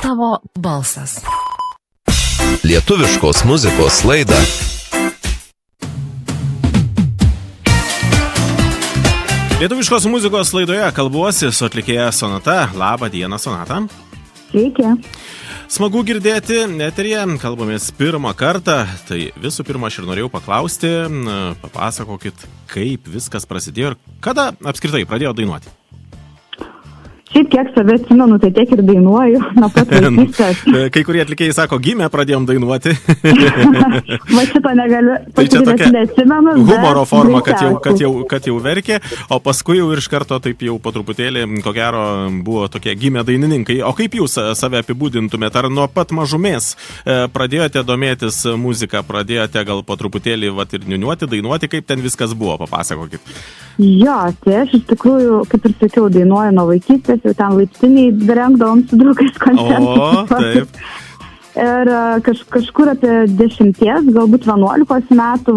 Tavo balsas. Lietuviškos muzikos laidą. Lietuviškos muzikos laidoje kalbuosi su atlikėja Sonata. Labą dieną, Sonata. Sveiki. Smagu girdėti eteryje, kalbamės pirmą kartą. Tai visų pirma, aš ir norėjau paklausti, papasakokit, kaip viskas prasidėjo ir kada apskritai pradėjo dainuoti. Šiaip kiek save atsimenu, tai tiek ir dainuoju nuo pat vaikystės. Kai kurie atlikėjai sako, gimę pradėjom dainuoti. Va šito negaliu, Tai čia tokia neatsimenu, humoro forma, kad jau verkė, o paskui jau ir iš karto taip jau po truputėlį, ko gero, buvo tokie gimę dainininkai. O kaip jūs save apibūdintumėte? Ar nuo pat mažumės pradėjote domėtis muziką, pradėjote gal po truputėlį ir niuniuoti, dainuoti, kaip ten viskas buvo? Papasakokit. Jo, tai aš iš tikrųjų, kaip ir sakiau, dainuoju nuo vaikystės, jau ten laiptiniai rengdavom su draugais koncertus. O, taip. Ir kažkur apie 10, galbūt 11 metų,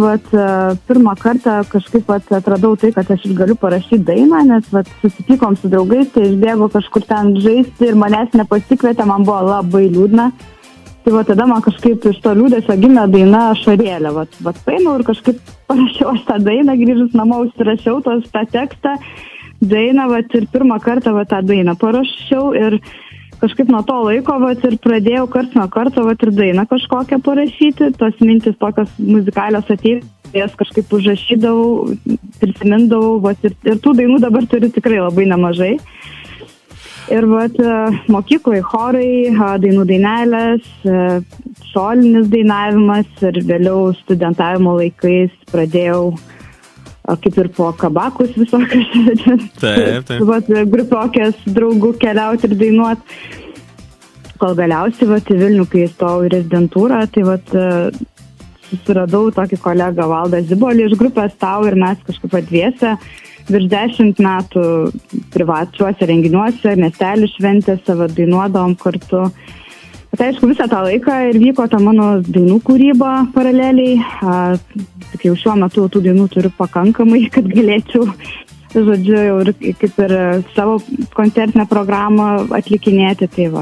pirmą kartą kažkaip atradau tai, kad aš ir galiu parašyti dainą, nes susitikom su draugais, tai išbėgo kažkur ten žaisti ir manęs nepasikvietė, man buvo labai liūdna. Tai tada man kažkaip iš to liūdesio gimė daina Ašarėlė. Paėmiau ir kažkaip parašiau aš tą dainą, grįžus namo užsirašiau tą tekstą, dainą, ir pirmą kartą tą dainą parašiau ir kažkaip nuo to laiko ir pradėjau karts nuo karto ir dainą kažkokią parašyti, tos mintis tokios muzikalios atėjo, jas kažkaip užrašydavau, prisimindavau ir tų dainų dabar turiu tikrai labai nemažai. Ir mokykloje chorai, dainų dainelės, solinis dainavimas ir vėliau studentavimo laikais pradėjau kaip ir po kabakus visokius. Taip. Grupiokės draugų keliauti ir dainuoti. Kol galiausiai į Vilnių, kai įstojau į rezidentūrą, tai susiradau tokį kolegą Valdą Zibolį iš grupės Tau ir mes kažkaip dviese virš 10 metų privačiuose renginiuose, miestelių šventėse, dainuodavom kartu. Tai aišku, visą tą laiką ir vyko ta mano dainų kūryba paraleliai. Tik jau šiuo metu tų dainų turiu pakankamai, kad galėčiau, jau ir kaip ir savo koncertinę programą atlikinėti. Tai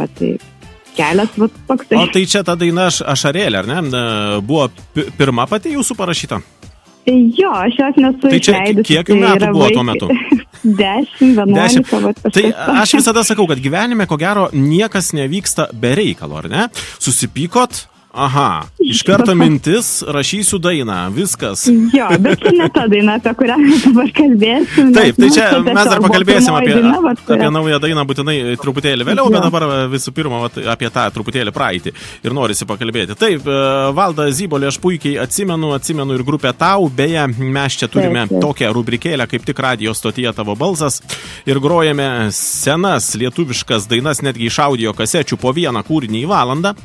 kelias toksai. O tai čia ta daina Ašarėlė, ar ne? Buvo pirma pati jūsų parašyta? Jo, aš jos nesu išleidus. Tai čia kiek metų buvo tuo metu? 10, 11. Tai aš visada sakau, kad gyvenime, ko gero, niekas nevyksta be reikalo, ar ne? Susipykot? Aha, iš karto mintis, rašysiu dainą, viskas. Jo, bet ne ta daina, apie kurią mes dabar kalbėsim. Taip, tai čia mes dar pakalbėsim apie naują dainą būtinai truputėlį vėliau, bet dabar visų pirma apie tą truputėlį praeitį ir norisi pakalbėti. Taip, Valdą Zibolį aš puikiai atsimenu ir grupę Tau, beje, mes čia turime tokią rubrikėlę, kaip tik radijo stotyje Tavo balsas ir grojame senas lietuviškas dainas, netgi iš audio kasečių po vieną kūrinį į valandą.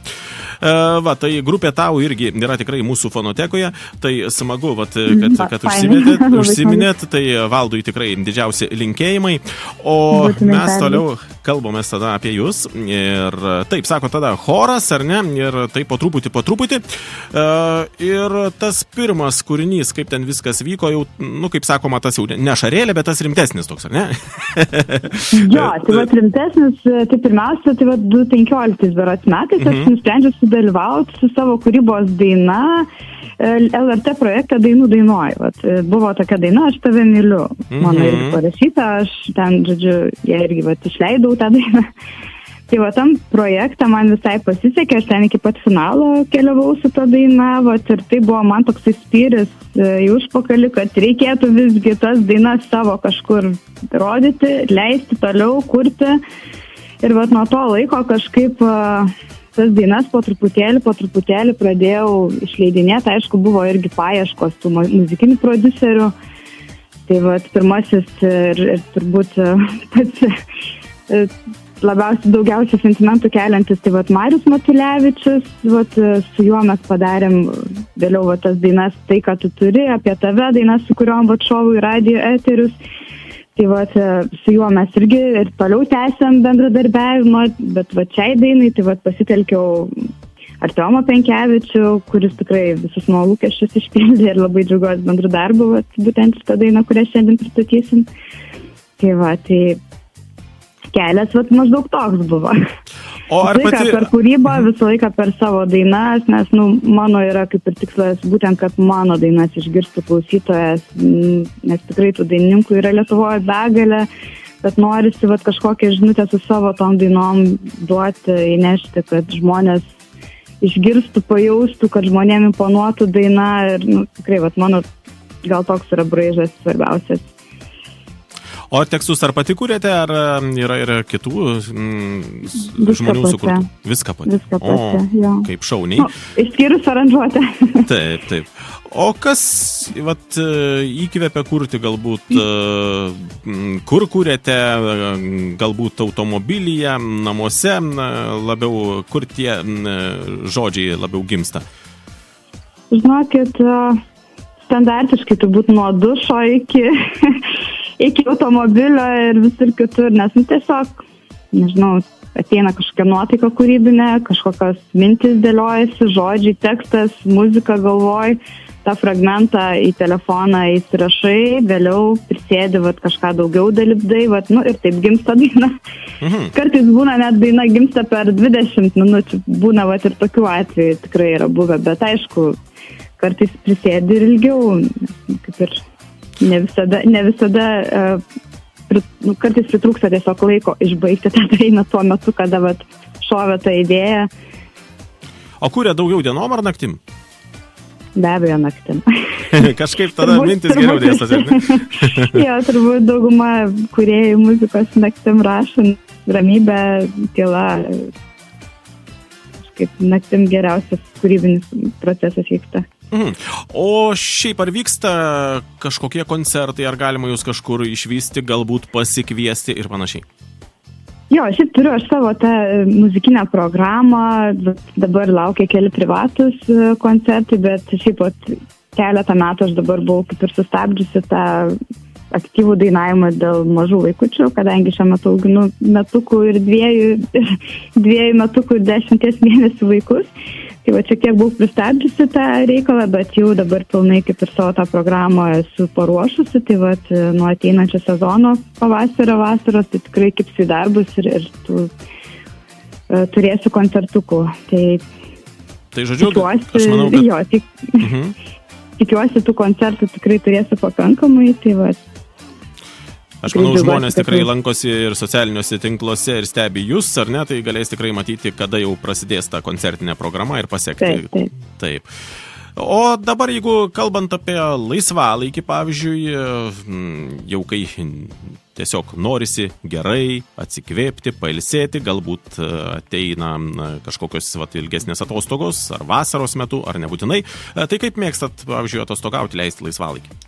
Tai grupė Tau irgi yra tikrai mūsų fonotekoje, tai smagu, kad užsiminėt, tai Valdui tikrai didžiausi linkėjimai, o mes toliau kalbamės tada apie jūs ir taip, sako tada choras, ar ne, ir taip po truputį, ir tas pirmas kūrinys, kaip ten viskas vyko, jau, kaip sakoma, tas jau ne Ašarėlė, bet tas rimtesnis toks, ar ne? Jo, tai rimtesnis, tai pirmiausia, tai 2015 berods metais aš nusprendžiau sudalyvauti su savo kūrybos daina LRT projektą Dainų dainuoju. Buvo tokia daina, Aš tave myliu. Mano irgi parašyta, aš ten, ją irgi išleidau tą dainą. Tai tam projektą man visai pasisekė, aš ten iki pat finalo keliavau su tą daina, ir tai buvo man toks spyris į užpakalį, kad reikėtų visgi tas dainas savo kažkur rodyti, leisti toliau, kurti. Ir nuo to laiko kažkaip tas dainas po truputėlį pradėjau išleidinėti. Aišku, buvo irgi paieškos tų muzikinių prodiuserių. Tai pirmasis ir turbūt pats daugiausiai sentimentų keliantis, tai Marius Matulevičius. Su juo mes padarėm vėliau tas dainas Tai, ką tu turi, apie tave dainas, su kuriuom šovų į radijo eterius. Tai su juo mes irgi ir toliau tęsiam bendradarbiavimą, bet šiai dainai pasitelkiau Artiomą Penkevičių, kuris tikrai visus mano lūkesčius išpildė ir labai džiaugiuosi bendru darbu, būtent šitą dainą, kurią šiandien pristatysim. Tai kelias maždaug toks buvo. O ar visą laiką per kūrybą, visą laiką per savo dainas, nes mano yra kaip ir tikslas būtent, kad mano dainas išgirstų klausytojas, nes tikrai tų dainininkų yra Lietuvoje begalė, bet norisi kažkokią žinutę su savo tom dainom duoti, įnešti, kad žmonės išgirstų, pajaustų, kad žmonėm imponuotų daina ir tikrai mano gal toks yra braižas svarbiausias. O tekstus ar pati kūrėte, ar yra ir kitų žmonių sukurtų? Viską pati. Viską pati, jo. Kaip šauniai. Išskyrus aranžuotę. Taip. O kas įkvėpia kurti galbūt, kur kūrėte, galbūt automobilyje, namuose, labiau, kur tie žodžiai labiau gimsta? Žinokit, standartiškai turbūt nuo dušo iki automobilio ir visur kitur, nes tiesiog, nežinau, ateina kažkokia nuotaika kūrybinė, kažkokios mintis dėliojasi, žodžiai, tekstas, muzika galvoj, tą fragmentą į telefoną įsirašai, vėliau prisėdi kažką daugiau dalipdai, ir taip gimsta daina. Kartais būna net daina gimsta per 20 minučių, būna ir tokių atvejų tikrai yra buvę, bet aišku, kartais prisėdi ir ilgiau, kaip ir ne visada kartais pritrūksta tiesiog laiko išbaigti tą dainą tuo metu, kada šovė tą idėją. O kuria daugiau dienom ar naktim? Be abejo, naktim. Kažkaip tada mintis geriau dėstas, ne? Jo, turbūt dauguma kūrėjų muzikos naktim rašo, ramybė, tyla. Kažkaip naktim geriausias kūrybinis procesas vyksta. O šiaip ar vyksta kažkokie koncertai, ar galima jūs kažkur išvysti, galbūt pasikviesti ir panašiai? Jo, šiaip turiu aš savo tą muzikinę programą, dabar laukia keli privatus koncertai, bet šiaip keletą metų aš dabar buvau kaip ir sustabdžiusi tą aktyvų dainavimą dėl mažų vaikučių, kadangi šiuo metu auginu metukų ir dviejų metukų ir 10 mėnesių vaikus. Tai čia kiek buvau pristabdžiusi tą reikalą, bet jau dabar pilnai kaip ir savo tą programą esu paruošusi, tai nuo ateinančio sezono pavasario, vasaros, tai tikrai kipsiu į darbus ir turėsiu koncertukų. Tai žodžiu, tikiuosi, aš manau, kad... Tikiuosi, tų koncertų tikrai turėsiu pakankamai, tai Aš manau, žmonės tikrai lankosi ir socialiniuose tinkluose ir stebi jūs, ar ne, tai galės tikrai matyti, kada jau prasidės ta koncertinė programa ir pasiekti. Taip. O dabar, jeigu kalbant apie laisvalaikį, pavyzdžiui, jau kai tiesiog norisi gerai atsikvėpti, pailsėti, galbūt ateina kažkokios ilgesnės atostogos, ar vasaros metu, ar nebūtinai, tai kaip mėgstat, pavyzdžiui, atostogauti, leisti laisvalaikį?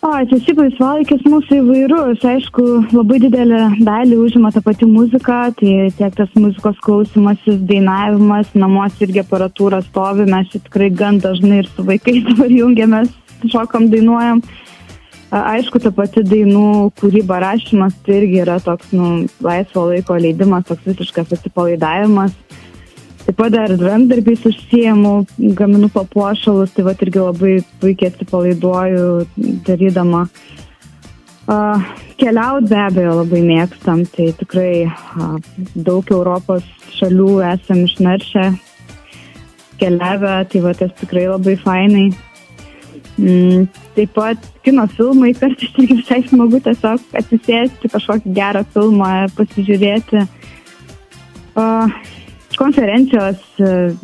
Šiaip laisvalaikis mūsų įvairus, aišku, labai didelę dalį užima ta pati muzika, tai tiek tas muzikos klausimasis, dainavimas, namuose irgi aparatūra stovi, mes čia tikrai gan dažnai ir su vaikais dabar jungiamės, šokam, dainuojam. Aišku, ta pati dainų kūryba, rašymas, tai irgi yra toks, laisvo laiko leidimas, toks visiškas atsipalaidavimas. Taip pat dar rankdarbiais užsiėmu, gaminu papuošalus, tai irgi labai puikiai atsipalaiduoju darydama. Keliaut be abejo labai mėgstam, tai tikrai daug Europos šalių esam išnaršę, keliavę, tai tas tikrai labai fainai. Taip pat kino filmai, kartais irgi visai smagu tiesiog atsisėsti, kažkokį gerą filmą pasižiūrėti. Konferencijos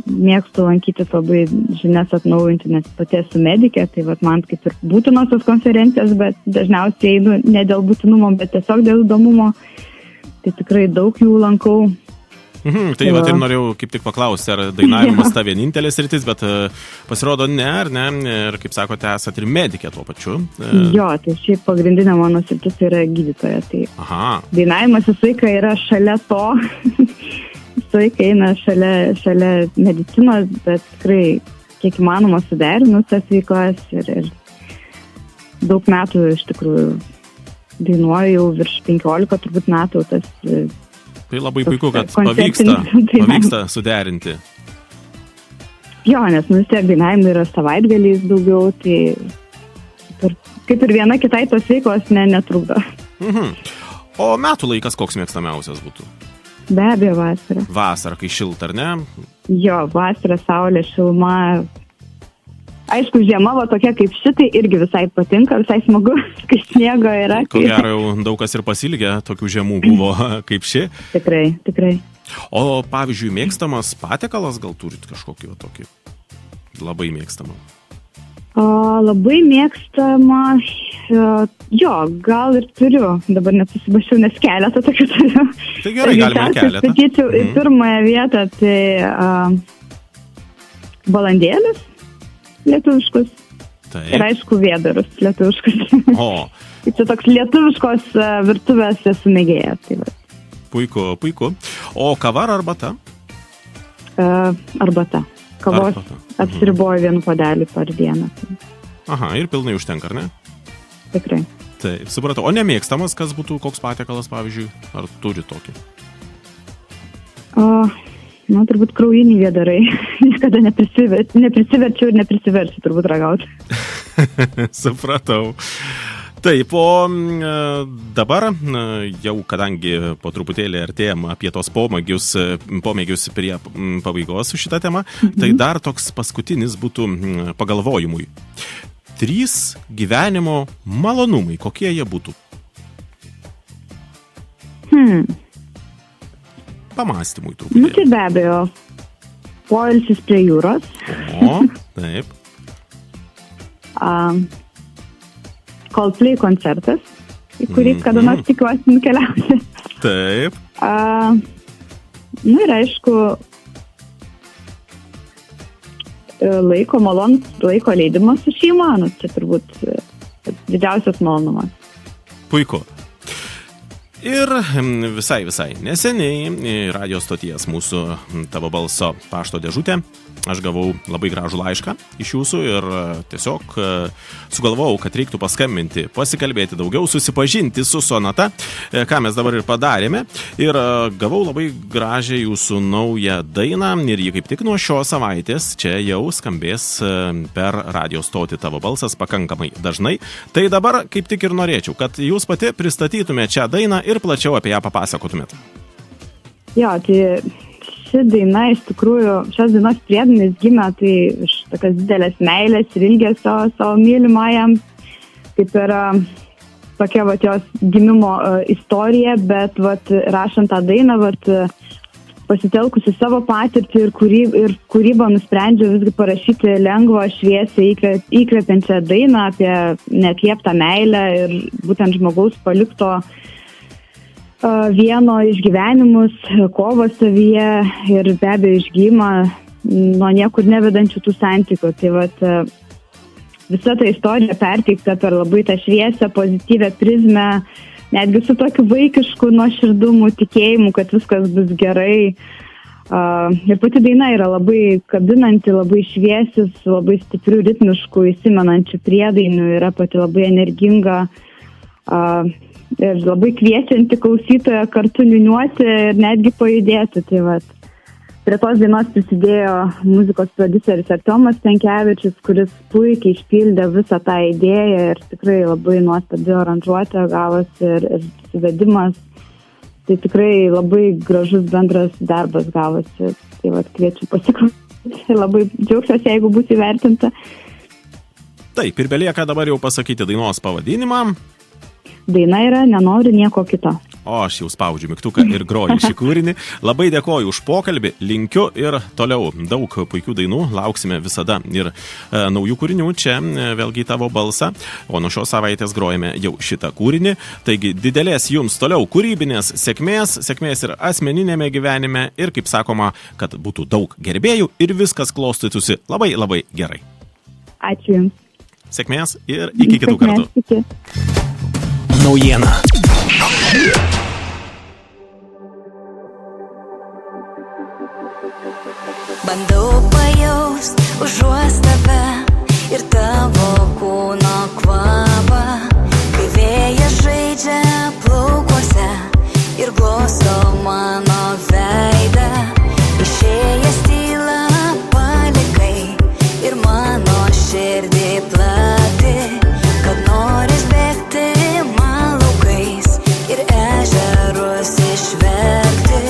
mėgstu lankytis labai žinias atnaujinti, nes pati esu medikė, tai man kaip ir būtinosios konferencijos, bet dažniausiai einu ne dėl būtinumo, bet tiesiog dėl įdomumo. Tai tikrai daug jų lankau. Tai ir norėjau kaip tik paklausti, ar dainavimas ta vienintelė sritis, bet pasirodo ne, ar ne, ir kaip sakote, esat ir medikė tuo pačiu. Jo, tai šiaip pagrindinė mano sritis yra gydytoja, tai dainavimas visą laiką yra šalia to, visą laiką eina šalia medicinos, bet tikrai kiek įmanoma suderinu tas veiklas ir daug metų iš tikrųjų dainuoju, jau virš 15 turbūt metų tas. Tai labai puiku, kad pavyksta suderinti. Jo, nes vis tiek dainavimai yra savaitgaliais daugiau, tai kaip ir viena kitai tos veiklos netrukdo. O metų laikas koks mėgstamiausias būtų? Be abejo, vasara. Vasara, kai šilta, ar ne? Jo, vasara, saulė, šiluma. Aišku, žiema va tokia kaip šitai irgi visai patinka, visai smagu, kai sniego yra. Ko gero jau daug kas ir pasilgė, tokių žiemų buvo kaip ši. Tikrai. O pavyzdžiui, mėgstamas patiekalas gal turit kažkokį tokį labai mėgstamą? Labai mėgstama, jo, gal ir turiu, dabar net susibašiau, nes keletą tokių turiu. Tai gerai, galime keletą. Sakyčiau, į pirmąją vietą, tai balandėlis lietuviškus. Taip. Ir aišku, vėdarus lietuviškus. O. Čia toks lietuviškos virtuvės esu mėgėjas. Tai va. Puiku. O kava ar arbata? Arbata. Kavos apsiriboju vienu puodelį per dieną. Aha, ir pilnai užtenka, ar ne? Tikrai. Taip, supratau. O nemėgstamas, kas būtų koks patiekalas, pavyzdžiui? Ar turi tokį? Turbūt kraujiniai vėdarai. Niekada neprisiverčiau ir neprisiversiu turbūt ragauti. Supratau. Taip, o dabar jau, kadangi po truputėlį artėjam apie tos pomėgius prie pabaigos su šitą temą, tai dar toks paskutinis būtų pagalvojimui. 3 gyvenimo malonumai, kokie jie būtų? Pamąstymui truputėlį. Tai be abejo, poilsis prie jūros. O, taip. Coldplay koncertas, į kurį kada nors tikiuosi nukeliauti. Taip. Ir aišku, malonus laiko leidimas su šeima, čia turbūt didžiausias malonumas. Puiku. Ir visai neseniai radio stoties mūsų Tavo balso pašto dėžutė. Aš gavau labai gražų laišką iš jūsų ir tiesiog sugalvojau, kad reiktų paskambinti, pasikalbėti daugiau, susipažinti su Sonata, ką mes dabar ir padarėme. Ir gavau labai gražią jūsų naują dainą ir ji kaip tik nuo šios savaitės čia jau skambės per radio stotį Tavo balsas pakankamai dažnai. Tai dabar kaip tik ir norėčiau, kad jūs pati pristatytumėte šią dainą ir plačiau apie ją papasakotumėte. Jo, tai ši daina iš tikrųjų, šios dainos priedainis gimė tai iš tokios didelės meilės ir ilgesio savo mylimajam, kaip ir tokia jos gimimo istorija, bet rašant tą dainą, pasitelkusi savo patirtį ir kūrybą nusprendžiau visgi parašyti lengvą, šviesią, įkvepiančią dainą apie neatlieptą meilę ir būtent žmogaus palikto vieno išgyvenimus, kovą savyje ir be abejo išgijimą nuo niekur nevedančių tų santykių. Tai visa ta istorija perteikta per labai tą šviesią, pozityvę prizmę, netgi su tokiu vaikišku nuoširdumu, tikėjimu, kad viskas bus gerai. Ir pati daina yra labai kabinanti, labai šviesi, su labai stipriu ritmišku, įsimenančiu priedainiu, yra pati labai energinga. Ir labai kviečianti klausytoją kartu niūniuoti ir netgi pajudėti. Tai prie tos dainos prisidėjo muzikos prodiuseris Artiomas Stankevičius, kuris puikiai išpildė visą tą idėją ir tikrai labai nuostabi aranžuotė gavosi ir suvedimas. Tai tikrai labai gražus bendras darbas gavosi. Tai kviečiu pasiklausyti ir labai džiaugsiuosi, jeigu bus įvertinta. Taip, ir belieka dabar jau pasakyti dainos pavadinimą. Daina yra Nenoriu nieko kito. O aš jau spaudžiu mygtuką ir groju šį kūrinį. Labai dėkoju už pokalbį, linkiu ir toliau daug puikių dainų, lauksime visada ir naujų kūrinių čia, vėlgi Tavo balsą, o nuo šios savaitės grojame jau šitą kūrinį. Taigi didelės jums toliau kūrybinės sėkmės ir asmeninėme gyvenime ir, kaip sakoma, kad būtų daug gerbėjų ir viskas klostytųsi labai labai gerai. Ačiū Jums. Sėkmės ir iki kitų kartų. Iki. Naujiena. Bandau pajaust užuos tave ir tavo kūno kvapą, kai vėjas žaidžia plaukuose ir glosto mano veidą. Išėjęs tylą palikai ir mano širdį plati, kad noris bėgti man laukais ir ežerus išverkti.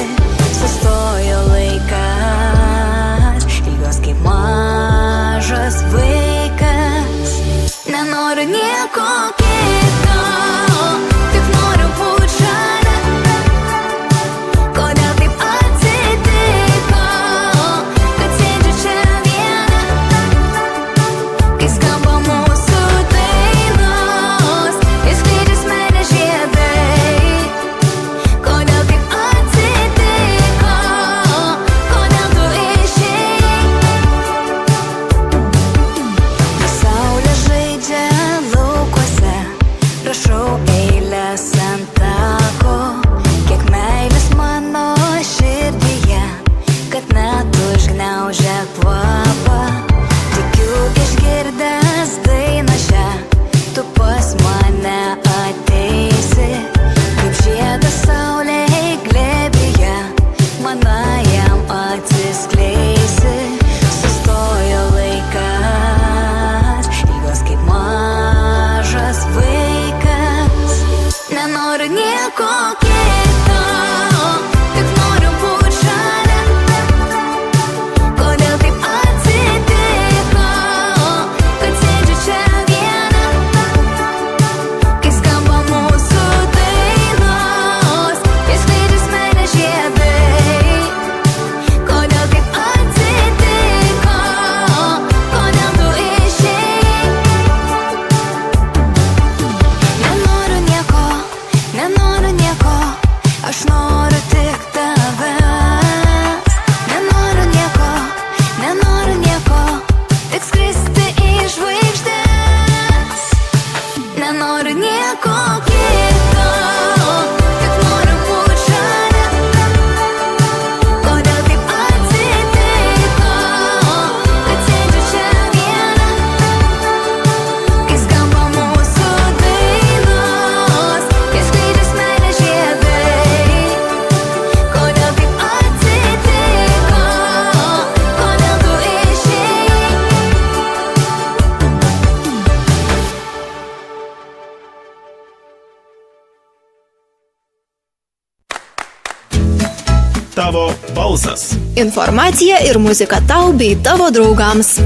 tavo balsas. Informacija ir muzika tau bei tavo draugams.